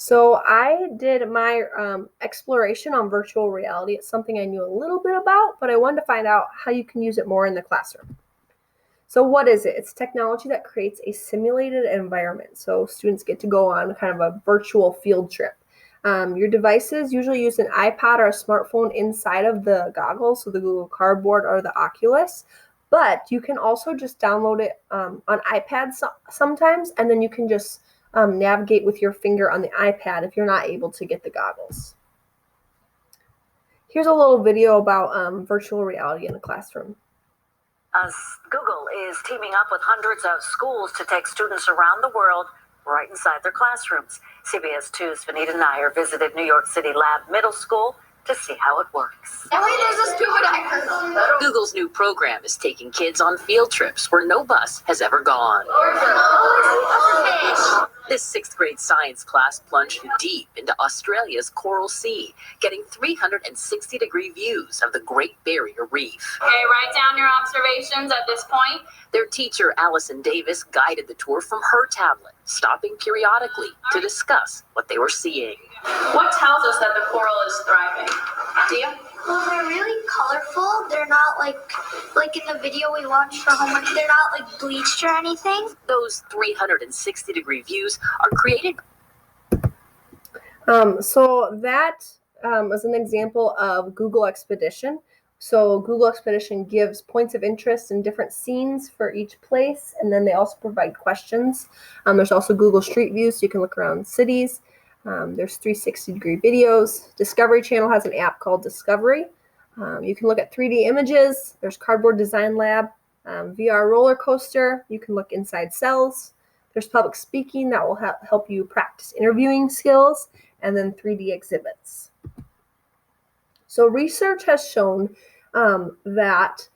So I did my exploration on virtual reality. It's something I knew a little bit about, but I wanted to find out how you can use it more in the classroom. So what is it? It's technology that creates a simulated environment. So students get to go on kind of a virtual field trip. Your devices usually use an iPad or a smartphone inside of the goggles, so the Google Cardboard or the Oculus. But you can also just download it on iPads sometimes, and then you can just navigate with your finger on the iPad if you're not able to get the goggles. Here's a little video about virtual reality in the classroom. Google is teaming up with hundreds of schools to take students around the world right inside their classrooms. CBS 2's Vanita Nair visited New York City Lab Middle School to see how it works. Google's new program is taking kids on field trips where no bus has ever gone. This sixth grade science class plunged deep into Australia's Coral Sea, getting 360-degree views of the Great Barrier Reef. Okay, write down your observations at this point. Their teacher, Allison Davis, guided the tour from her tablet, stopping periodically to discuss what they were seeing. What tells us that the coral is thriving? Dia? Well, they're really colorful. They're not like in the video we watched for homework, they're not like bleached or anything. Those 360-degree views are created. So that was an example of Google Expedition. So Google Expedition gives points of interest in different scenes for each place, and then they also provide questions. There's also Google Street View, so you can look around cities. There's 360-degree videos. Discovery Channel has an app called Discovery. You can look at 3D images. There's Cardboard Design Lab, VR roller coaster. You can look inside cells. There's public speaking that will help you practice interviewing skills, and then 3D exhibits. So research has shown that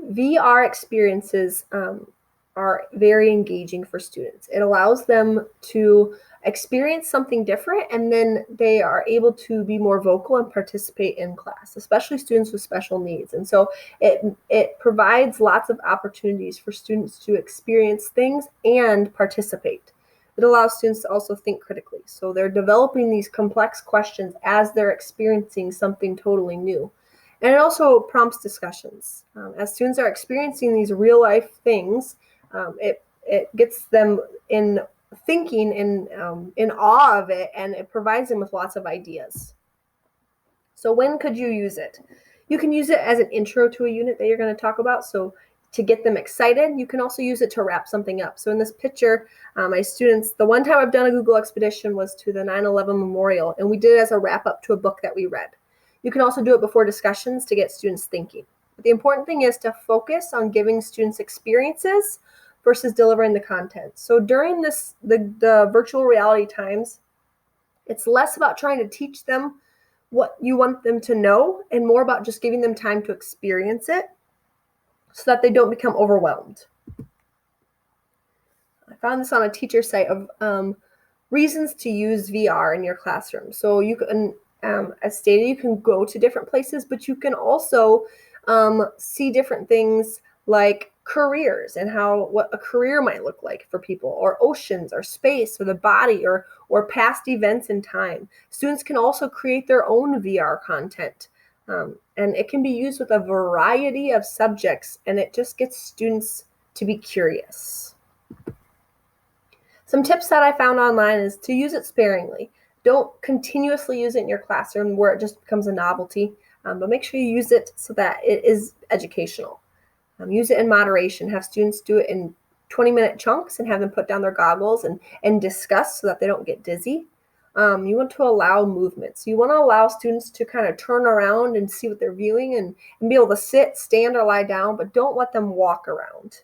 VR experiences are very engaging for students. It allows them to experience something different, and then they are able to be more vocal and participate in class, especially students with special needs. And so it provides lots of opportunities for students to experience things and participate. It allows students to also think critically. So they're developing these complex questions as they're experiencing something totally new. And it also prompts discussions. As students are experiencing these real life things, it gets them in thinking in awe of it, and it provides them with lots of ideas. So when could you use it? You can use it as an intro to a unit that you're going to talk about. So to get them excited, you can also use it to wrap something up. So in this picture, my students, the one time I've done a Google Expedition was to the 9/11 Memorial, and we did it as a wrap up to a book that we read. You can also do it before discussions to get students thinking. But the important thing is to focus on giving students experiences versus delivering the content. So during the virtual reality times, it's less about trying to teach them what you want them to know and more about just giving them time to experience it so that they don't become overwhelmed. I found this on a teacher site of reasons to use VR in your classroom. So you can, as stated, you can go to different places, but you can also see different things like careers and what a career might look like for people, or oceans, or space, or the body, or past events in time. Students can also create their own VR content, and it can be used with a variety of subjects, and it just gets students to be curious. Some tips that I found online is to use it sparingly. Don't continuously use it in your classroom where it just becomes a novelty, but make sure you use it so that it is educational. Use it in moderation. Have students do it in 20-minute chunks and have them put down their goggles and discuss so that they don't get dizzy. You want to allow movement. So you want to allow students to kind of turn around and see what they're viewing and be able to sit, stand, or lie down, but don't let them walk around.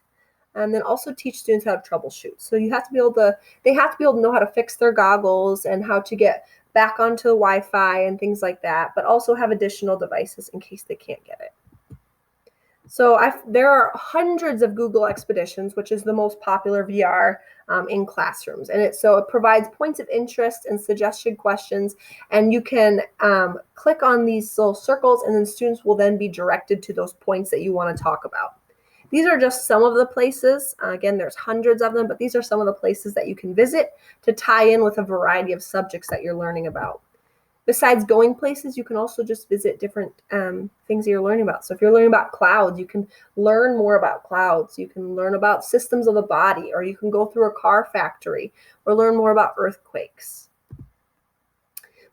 And then also teach students how to troubleshoot. So they have to be able to know how to fix their goggles and how to get back onto the Wi-Fi and things like that, but also have additional devices in case they can't get it. So there are hundreds of Google Expeditions, which is the most popular VR in classrooms. And it provides points of interest and suggested questions. And you can click on these little circles, and then students will then be directed to those points that you want to talk about. These are just some of the places. Again, there's hundreds of them, but these are some of the places that you can visit to tie in with a variety of subjects that you're learning about. Besides going places, you can also just visit different things that you're learning about. So if you're learning about clouds, you can learn more about clouds. You can learn about systems of the body, or you can go through a car factory or learn more about earthquakes.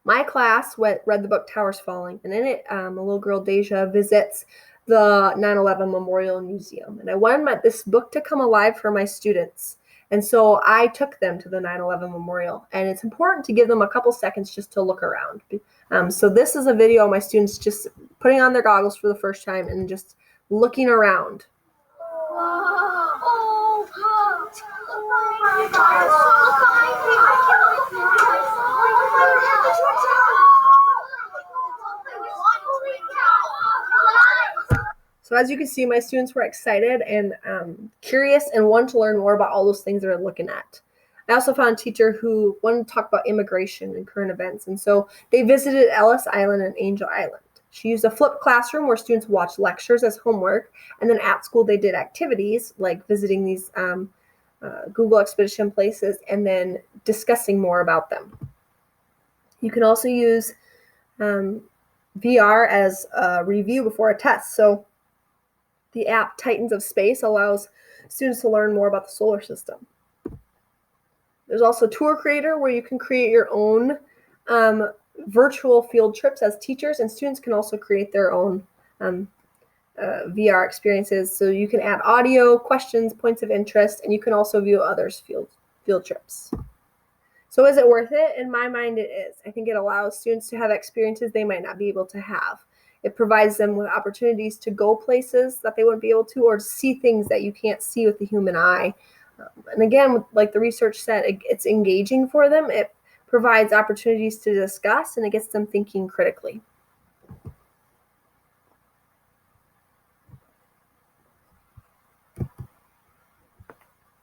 My class read the book Towers Falling, and in it, a little girl, Deja, visits the 9/11 Memorial Museum. And I wanted this book to come alive for my students. And so I took them to the 9/11 Memorial, and it's important to give them a couple seconds just to look around. So this is a video of my students just putting on their goggles for the first time and just looking around. So as you can see, my students were excited and curious and wanted to learn more about all those things they're looking at. I also found a teacher who wanted to talk about immigration and current events, and so they visited Ellis Island and Angel Island. She used a flipped classroom where students watched lectures as homework, and then at school they did activities like visiting these Google Expedition places and then discussing more about them. You can also use VR as a review before a test. So the app Titans of Space allows students to learn more about the solar system. There's also Tour Creator, where you can create your own virtual field trips as teachers, and students can also create their own VR experiences. So you can add audio, questions, points of interest, and you can also view others' field trips. So is it worth it? In my mind, it is. I think it allows students to have experiences they might not be able to have. It provides them with opportunities to go places that they wouldn't be able to, or to see things that you can't see with the human eye. And again, like the research said, it's engaging for them. It provides opportunities to discuss, and it gets them thinking critically.